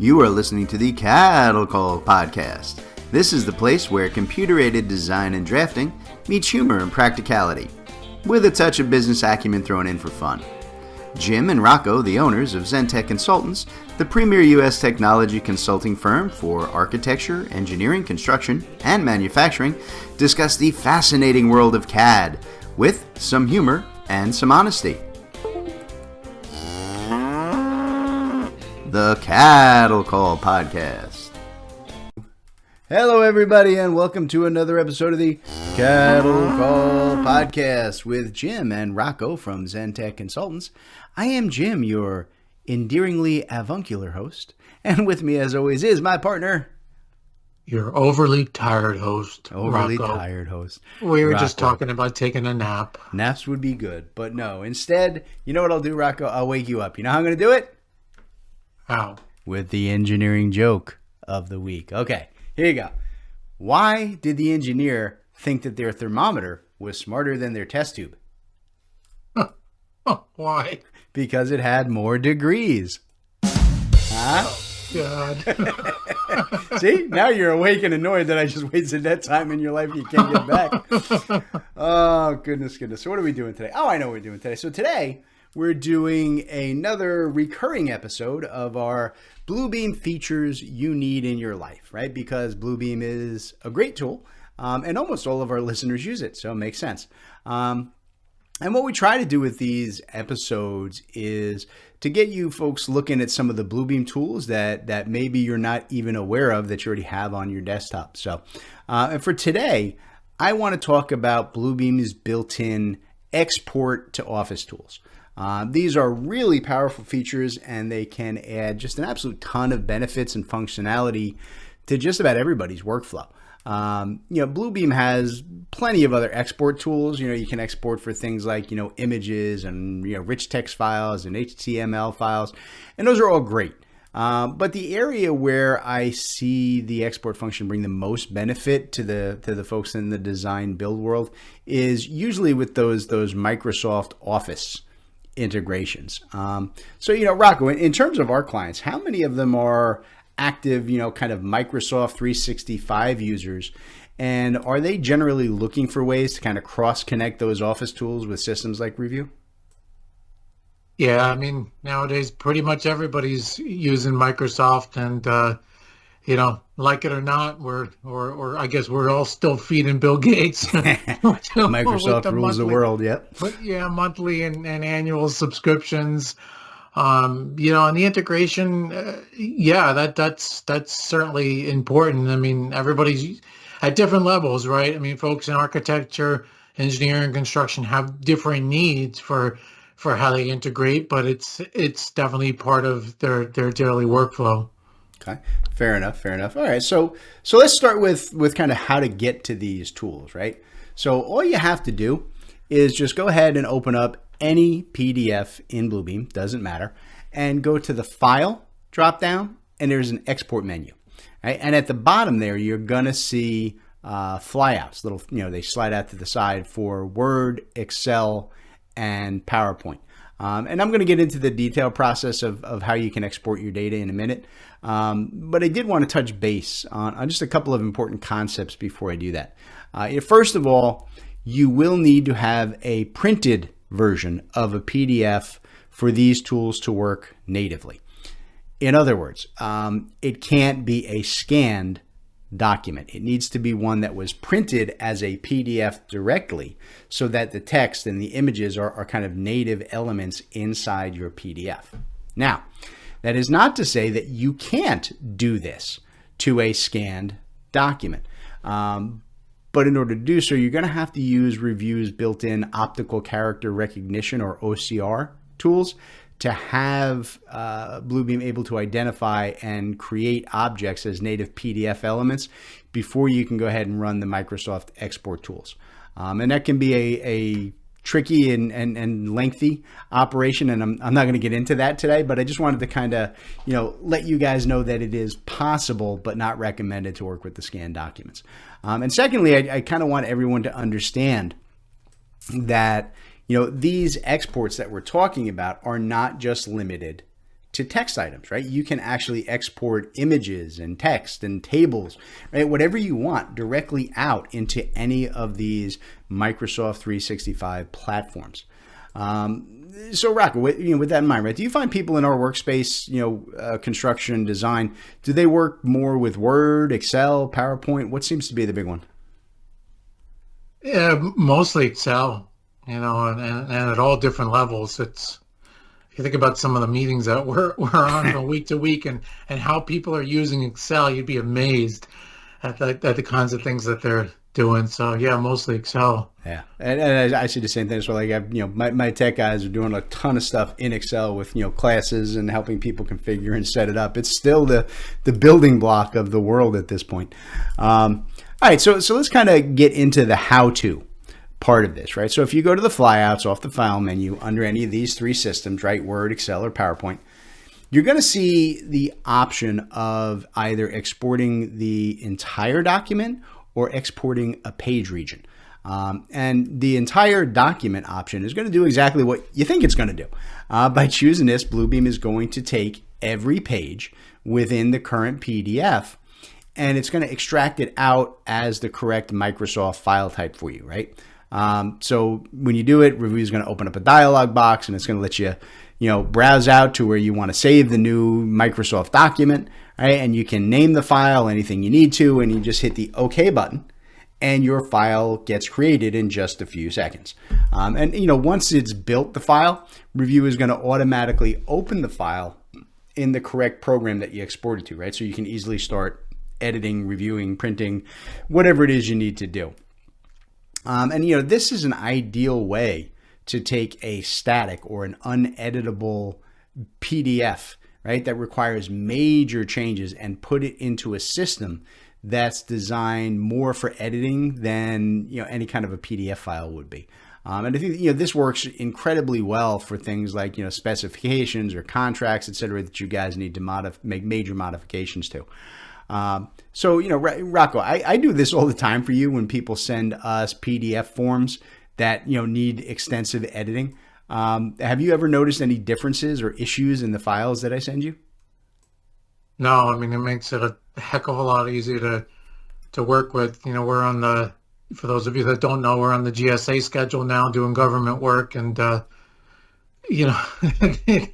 You are listening to the CADDle Call podcast. This is the place where computer-aided design and drafting meets humor and practicality, with a touch of business acumen thrown in for fun. Jim and Rocco, the owners of Zentech Consultants, the premier U.S. technology consulting firm for architecture, engineering, construction, and manufacturing, discuss the fascinating world of CAD with some humor and some honesty. The CADDle Call podcast. Hello, everybody, and welcome to another episode of the CADDle Call podcast with Jim and Rocco from Zentech Consultants. I am Jim, your endearingly avuncular host, and with me, as always, is my partner, your overly tired host, overly Rocco. tired host. We were Rocco. just talking about taking a nap. Naps would be good, but no. Instead, you know what I'll do, Rocco? I'll wake you up. You know how I'm going to do it? How? With the engineering joke of the week. Okay, here you go. Why did the engineer think that their thermometer was smarter than their test tube? Why? Because it had more degrees. Huh? Oh, God. See? Now you're awake and annoyed that I just wasted that time in your life you can't get back. Oh, goodness. So what are we doing today? Oh, I know what we're doing today. So today, we're doing another recurring episode of our Bluebeam features you need in your life, right? Because Bluebeam is a great tool, and almost all of our listeners use it, so it makes sense. And what we try to do with these episodes is to get you folks looking at some of the Bluebeam tools that maybe you're not even aware of that you already have on your desktop. So, and for today, I want to talk about Bluebeam's built-in export to Office tools. These are really powerful features, and they can add just an absolute ton of benefits and functionality to just about everybody's workflow. Bluebeam has plenty of other export tools. You can export for things like, images and, rich text files and HTML files, and those are all great. But the area where I see the export function bring the most benefit to the folks in the design build world is usually with those Microsoft Office integrations. Rocco, in terms of our clients, how many of them are active, kind of Microsoft 365 users? And are they generally looking for ways to kind of cross-connect those Office tools with systems like Revu? Yeah, I mean, nowadays pretty much everybody's using Microsoft, and like it or not, or I guess we're all still feeding Bill Gates. Microsoft rules the world, yep. But yeah, monthly and annual subscriptions. And the integration, that's certainly important. I mean, everybody's at different levels, right? I mean, folks in architecture, engineering, construction have different needs for how they integrate, but it's definitely part of their daily workflow. Okay, fair enough. All right, so let's start with kind of how to get to these tools, right? So all you have to do is just go ahead and open up any PDF in Bluebeam, doesn't matter, and go to the File drop-down, and there's an Export menu, right? And at the bottom there, you're gonna see flyouts, little, they slide out to the side for Word, Excel, and PowerPoint. And I'm going to get into the detailed process of how you can export your data in a minute. But I did want to touch base on just a couple of important concepts before I do that. First of all, you will need to have a printed version of a PDF for these tools to work natively. In other words, it can't be a scanned document. It needs to be one that was printed as a PDF directly so that the text and the images are kind of native elements inside your PDF. Now, that is not to say that you can't do this to a scanned document. But in order to do so, you're going to have to use Revu's built-in optical character recognition, or OCR, tools to have Bluebeam able to identify and create objects as native PDF elements before you can go ahead and run the Microsoft export tools. And that can be a tricky and lengthy operation, and I'm not going to get into that today, but I just wanted to kind of let you guys know that it is possible but not recommended to work with the scanned documents. And secondly, I kind of want everyone to understand that these exports that we're talking about are not just limited to text items, right? You can actually export images and text and tables, right? Whatever you want directly out into any of these Microsoft 365 platforms. So Rocco, with that in mind, right? Do you find people in our workspace, construction, design, do they work more with Word, Excel, PowerPoint? What seems to be the big one? Yeah, mostly Excel, and at all different levels. If you think about some of the meetings that we're on from week to week and how people are using Excel, you'd be amazed at the kinds of things that they're doing. So yeah, mostly Excel. Yeah, and I see the same thing. So like my tech guys are doing a ton of stuff in Excel with classes and helping people configure and set it up. It's still the building block of the world at this point. All right, so let's kind of get into the how-to part of this, right? So if you go to the flyouts off the file menu under any of these three systems, right, Word, Excel, or PowerPoint, you're going to see the option of either exporting the entire document or exporting a page region. And the entire document option is going to do exactly what you think it's going to do. By choosing this, Bluebeam is going to take every page within the current PDF and it's going to extract it out as the correct Microsoft file type for you, right? So when you do it, Revu is going to open up a dialog box and it's going to let you, browse out to where you want to save the new Microsoft document, right? And you can name the file anything you need to, and you just hit the OK button and your file gets created in just a few seconds. Once it's built the file, Revu is going to automatically open the file in the correct program that you exported to, right? So you can easily start editing, reviewing, printing, whatever it is you need to do. This is an ideal way to take a static or an uneditable PDF, right, that requires major changes and put it into a system that's designed more for editing than any kind of a PDF file would be. And I think this works incredibly well for things like specifications or contracts, et cetera, that you guys need to make major modifications to. Rocco, I do this all the time for you when people send us PDF forms that, need extensive editing. Have you ever noticed any differences or issues in the files that I send you? No, I mean, it makes it a heck of a lot easier to work with. For those of you that don't know, we're on the GSA schedule now doing government work, and, the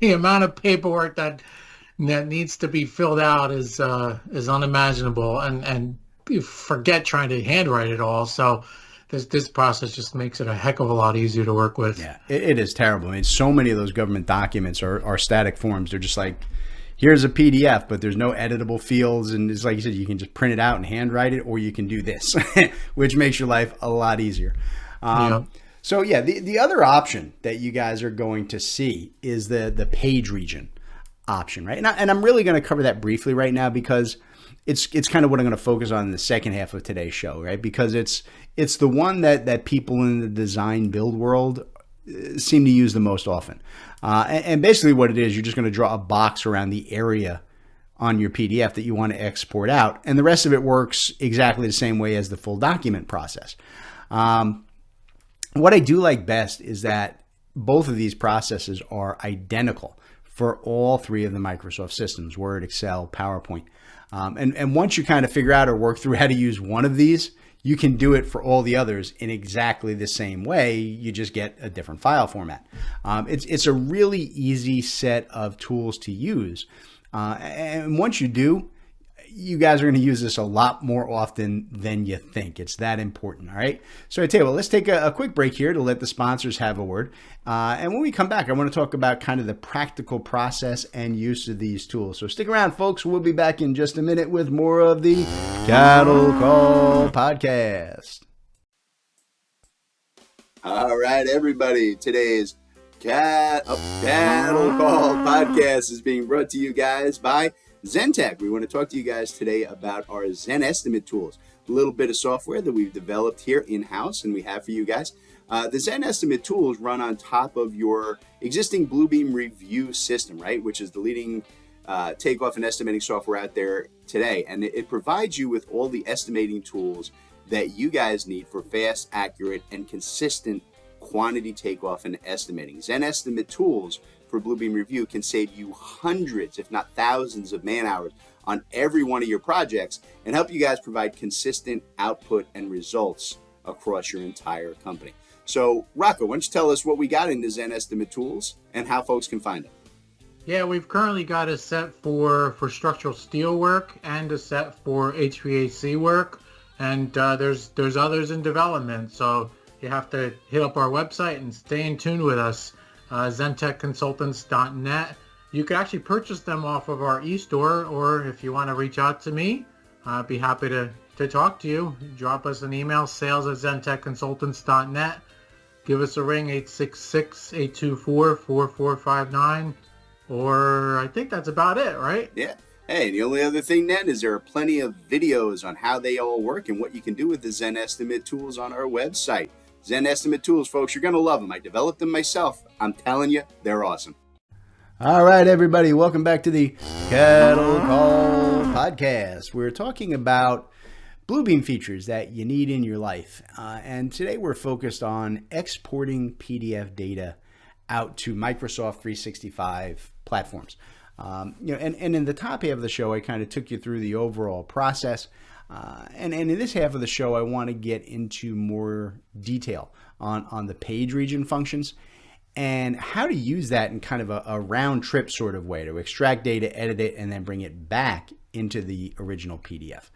amount of paperwork that needs to be filled out is unimaginable, and you forget trying to handwrite it all. So this process just makes it a heck of a lot easier to work with. Yeah, it is terrible. I mean, so many of those government documents are static forms. They're just like, here's a PDF, but there's no editable fields. And it's like you said, you can just print it out and handwrite it, or you can do this, which makes your life a lot easier. So yeah, the other option that you guys are going to see is the page region option, right? And I'm really going to cover that briefly right now because it's kind of what I'm going to focus on in the second half of today's show, right? Because it's the one that people in the design build world seem to use the most often. And basically what it is, you're just going to draw a box around the area on your PDF that you want to export out. And the rest of it works exactly the same way as the full document process. What I do like best is that both of these processes are identical for all three of the Microsoft systems, Word, Excel, PowerPoint. And once you kind of figure out or work through how to use one of these, you can do it for all the others in exactly the same way. You just get a different file format. It's a really easy set of tools to use. And once you do, you guys are going to use this a lot more often than you think. It's that important. All right. So I tell you what, let's take a quick break here to let the sponsors have a word. And when we come back, I want to talk about kind of the practical process and use of these tools. So stick around, folks. We'll be back in just a minute with more of the CADDle Call podcast. All right, everybody. Today's CADDle Call podcast is being brought to you guys by Zentek. We want to talk to you guys today about our Zen Estimate tools, a little bit of software that we've developed here in-house and we have for you guys. The Zen Estimate tools run on top of your existing Bluebeam Revu system, right, which is the leading takeoff and estimating software out there today. And it provides you with all the estimating tools that you guys need for fast, accurate, and consistent quantity takeoff and estimating. Zen Estimate tools for Bluebeam Revu can save you hundreds, if not thousands, of man hours on every one of your projects and help you guys provide consistent output and results across your entire company. So, Rocco, why don't you tell us what we got in the Zen Estimate tools and how folks can find them? Yeah, we've currently got a set for structural steel work and a set for HVAC work, and there's others in development. So you have to hit up our website and stay in tune with us, zentechconsultants.net. You can actually purchase them off of our e-store, or if you want to reach out to me, I'd be happy to talk to you. Drop us an email, sales@zentechconsultants.net. Give us a ring, 866-824-4459. Or I think that's about it, right? Yeah. Hey, the only other thing then is there are plenty of videos on how they all work and what you can do with the Zen Estimate tools on our website. Zen Estimate tools, folks, you're going to love them. I developed them myself. I'm telling you, they're awesome. All right, everybody, welcome back to the CADDle Call podcast. We're talking about Bluebeam features that you need in your life. And today we're focused on exporting PDF data out to Microsoft 365 platforms. And in the top half of the show, I kind of took you through the overall process. And in this half of the show, I want to get into more detail on the page region functions and how to use that in kind of a round trip sort of way to extract data, edit it, and then bring it back into the original PDF.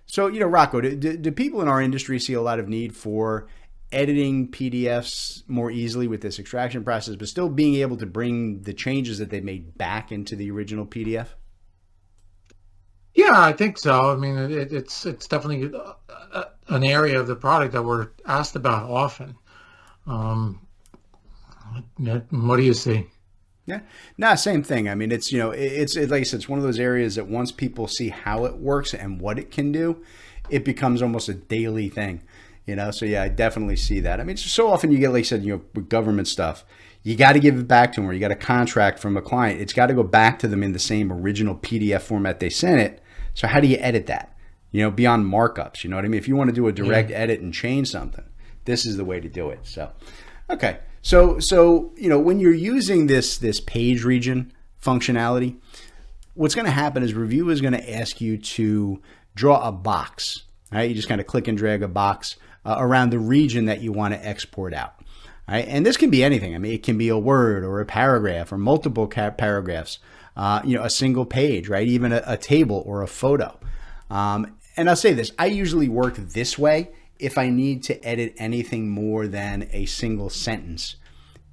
So, Rocco, do people in our industry see a lot of need for editing PDFs more easily with this extraction process, but still being able to bring the changes that they made back into the original PDF? Yeah, I think so. I mean, it's definitely an area of the product that we're asked about often. What do you see? Yeah, no, same thing. I mean, it's like I said, it's one of those areas that once people see how it works and what it can do, it becomes almost a daily thing. So yeah, I definitely see that. I mean, so often you get, like I said, with government stuff, you got to give it back to them, or you got a contract from a client. It's got to go back to them in the same original PDF format they sent it. So how do you edit that? Beyond markups, you know what I mean? If you want to do a direct edit and change something, this is the way to do it. So, okay. So when you're using this page region functionality, what's going to happen is Revu is going to ask you to draw a box. Right? You just kind of click and drag a box around the region that you want to export out. Right? And this can be anything. I mean, it can be a word or a paragraph or multiple paragraphs, a single page, right? Even a table or a photo. And I'll say this, I usually work this way if I need to edit anything more than a single sentence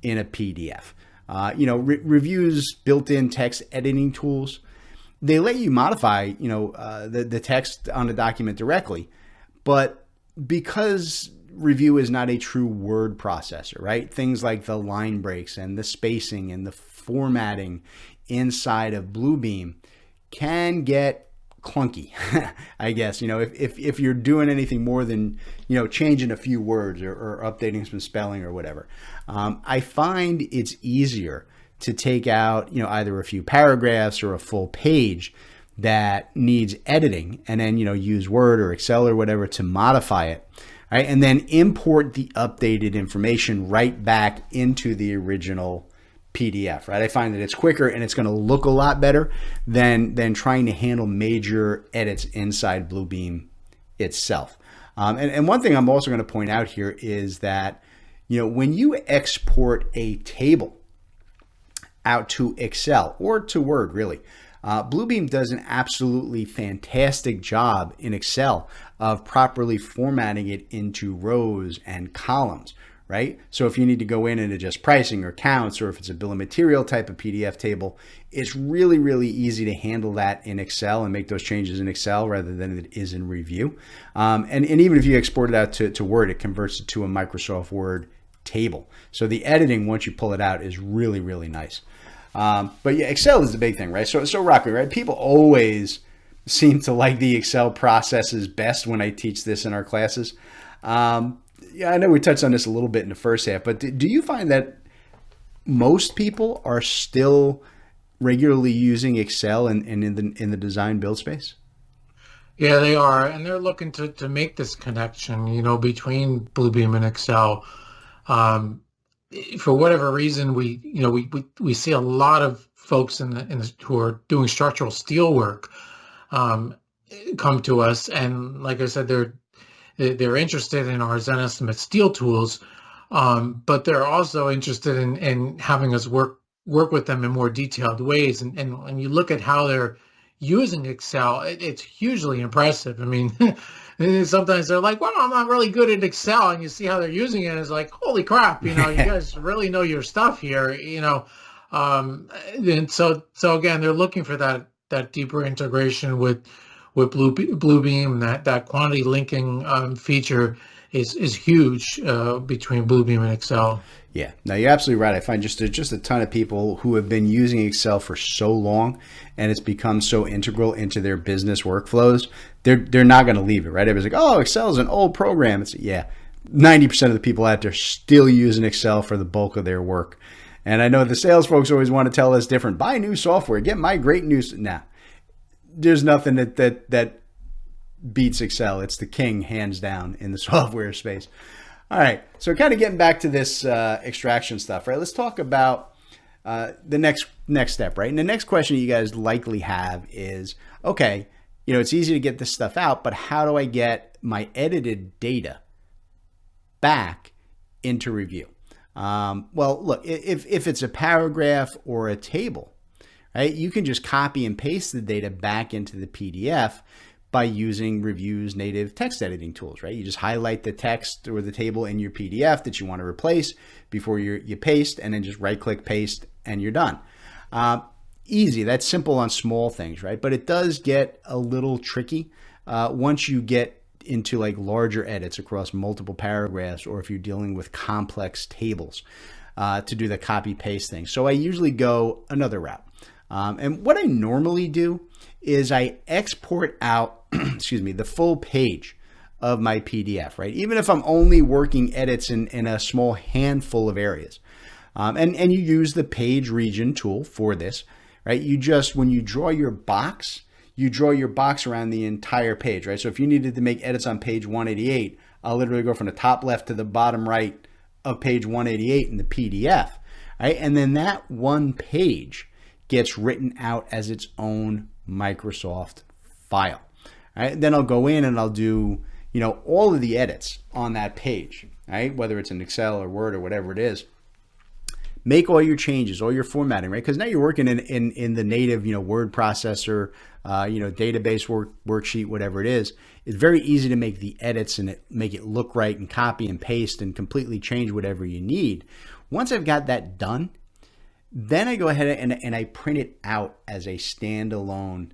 in a PDF. Revu's built-in text editing tools, they let you modify, the text on the document directly, but because Revu is not a true word processor, right? Things like the line breaks and the spacing and the formatting inside of Bluebeam can get clunky, I guess. If you're doing anything more than, changing a few words or updating some spelling or whatever, I find it's easier to take out, either a few paragraphs or a full page that needs editing, and then, use Word or Excel or whatever to modify it, right? And then import the updated information right back into the original PDF, right? I find that it's quicker and it's going to look a lot better than trying to handle major edits inside Bluebeam itself. And one thing I'm also going to point out here is that, when you export a table out to Excel or to Word, really, Bluebeam does an absolutely fantastic job in Excel of properly formatting it into rows and columns, right? So if you need to go in and adjust pricing or counts, or if it's a bill of material type of PDF table, it's really, really easy to handle that in Excel and make those changes in Excel rather than it is in Revu. And even if you export it out to Word, it converts it to a Microsoft Word table. So the editing, once you pull it out, is really, really nice. But yeah, Excel is the big thing, right? So Rocky, right? People always seem to like the Excel processes best when I teach this in our classes. Yeah, I know we touched on this a little bit in the first half, but do you find that most people are still regularly using Excel in the design build space? Yeah, they are, and they're looking to make this connection, between Bluebeam and Excel. for whatever reason, we see a lot of folks who are doing structural steel work come to us, and like I said, they're interested in our Zen Estimate steel tools, but they're also interested in having us work with them in more detailed ways. And when you look at how they're using Excel, it's hugely impressive. I mean, sometimes they're like, well, I'm not really good at Excel. And you see how they're using it. It's like, holy crap, you guys really know your stuff here, and so again, they're looking for that deeper integration with Bluebeam. That quantity linking feature is huge between Bluebeam and Excel. Yeah, no, you're absolutely right. I find just a ton of people who have been using Excel for so long, and it's become so integral into their business workflows. They're not going to leave it, right? Everybody's like, oh, Excel is an old program. It's 90% of the people out there still using Excel for the bulk of their work. And I know the sales folks always want to tell us different. Buy new software, migrate new. Nah, there's nothing that beats Excel. It's the king, hands down, in the software space. All right, so kind of getting back to this extraction stuff, right? Let's talk about the next step, right? And the next question you guys likely have is, okay, it's easy to get this stuff out, but how do I get my edited data back into Revu? Well, look, if it's a paragraph or a table, right, you can just copy and paste the data back into the PDF by using Revu's native text editing tools, right? You just highlight the text or the table in your PDF that you want to replace before you paste, and then just right-click paste, and you're done. Easy. That's simple on small things, right? But it does get a little tricky once you get into like larger edits across multiple paragraphs, or if you're dealing with complex tables to do the copy-paste thing. So I usually go another route. And what I normally do is I export out, the full page of my PDF, right? Even if I'm only working edits in a small handful of areas. And you use the page region tool for this, right? When you draw your box, around the entire page, right? So if you needed to make edits on page 188, I'll literally go from the top left to the bottom right of page 188 in the PDF, right? And then that one page gets written out as its own Microsoft file. Right? Then I'll go in and I'll do, all of the edits on that page, right? Whether it's in Excel or Word or whatever it is. Make all your changes, all your formatting, right? Because now you're working in the native, word processor, database worksheet, whatever it is. It's very easy to make the edits and make it look right, and copy and paste and completely change whatever you need. Once I've got that done, then I go ahead and I print it out as a standalone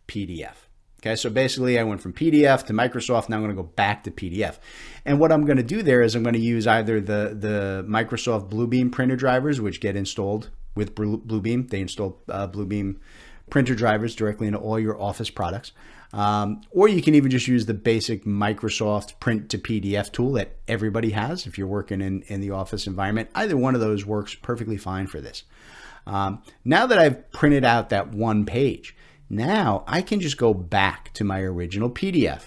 PDF. Okay, so basically I went from PDF to Microsoft. Now I'm going to go back to PDF. And what I'm going to do there is I'm going to use either the Microsoft Bluebeam printer drivers, which get installed with Bluebeam. They install Bluebeam printer drivers directly into all your Office products. Or you can even just use the basic Microsoft print to PDF tool that everybody has if you're working in the Office environment. Either one of those works perfectly fine for this. Now that I've printed out that one page, now I can just go back to my original PDF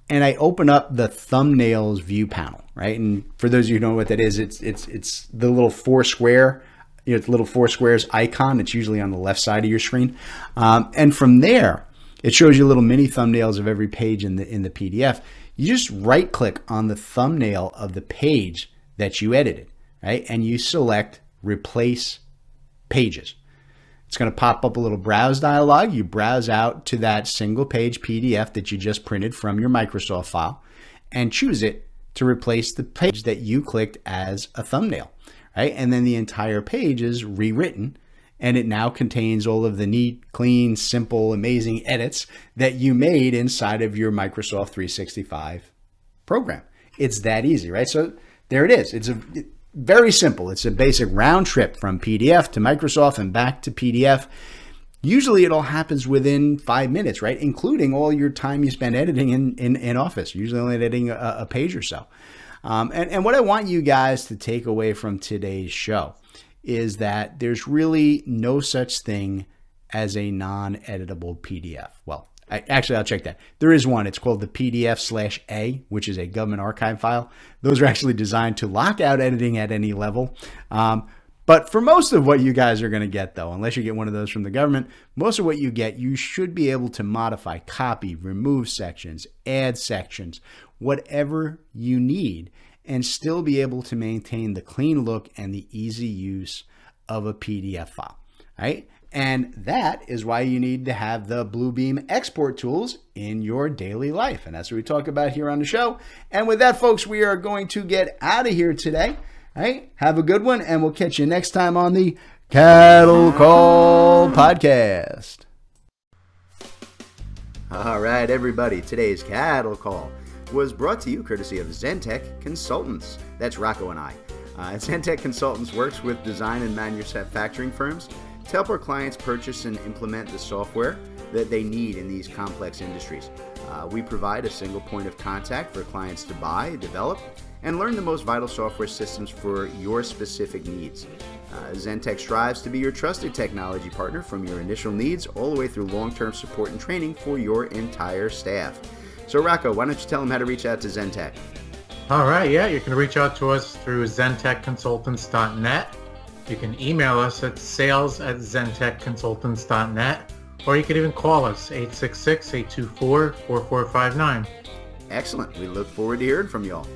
and I open up the thumbnails view panel, right? And for those of you who know what that is, it's the little four squares icon. It's usually on the left side of your screen. And from there, it shows you little mini thumbnails of every page in the PDF. You just right click on the thumbnail of the page that you edited, right? And you select replace pages. It's going to pop up a little browse dialog. You browse out to that single page PDF that you just printed from your Microsoft file and choose it to replace the page that you clicked as a thumbnail, right? And then the entire page is rewritten, and it now contains all of the neat, clean, simple, amazing edits that you made inside of your Microsoft 365 program. It's that easy, right? So there it is. It's very simple. It's a basic round trip from PDF to Microsoft and back to PDF. Usually it all happens within 5 minutes, right? Including all your time you spend editing in Office, usually only editing a page or so. And what I want you guys to take away from today's show is that there's really no such thing as a non-editable PDF. Well, Actually, I'll check that. There is one. It's called the PDF/A, which is a government archive file. Those are actually designed to lock out editing at any level. But for most of what you guys are going to get, though, unless you get one of those from the government, most of what you get, you should be able to modify, copy, remove sections, add sections, whatever you need, and still be able to maintain the clean look and the easy use of a PDF file, right? And that is why you need to have the Bluebeam export tools in your daily life. And that's what we talk about here on the show. And with that, folks, we are going to get out of here today. All right? Have a good one, and we'll catch you next time on the CADDle Call podcast. All right, everybody. Today's CADDle Call was brought to you courtesy of Zentech Consultants. That's Rocco and I. Zentech Consultants works with design and manufacturing firms to help our clients purchase and implement the software that they need in these complex industries. We provide a single point of contact for clients to buy, develop, and learn the most vital software systems for your specific needs. Zentech strives to be your trusted technology partner from your initial needs all the way through long-term support and training for your entire staff. So Rocco, why don't you tell them how to reach out to Zentech? All right, yeah, you can reach out to us through zentechconsultants.net. You can email us at sales@zentechconsultants.net, or you can even call us 866-824-4459. Excellent. We look forward to hearing from you all.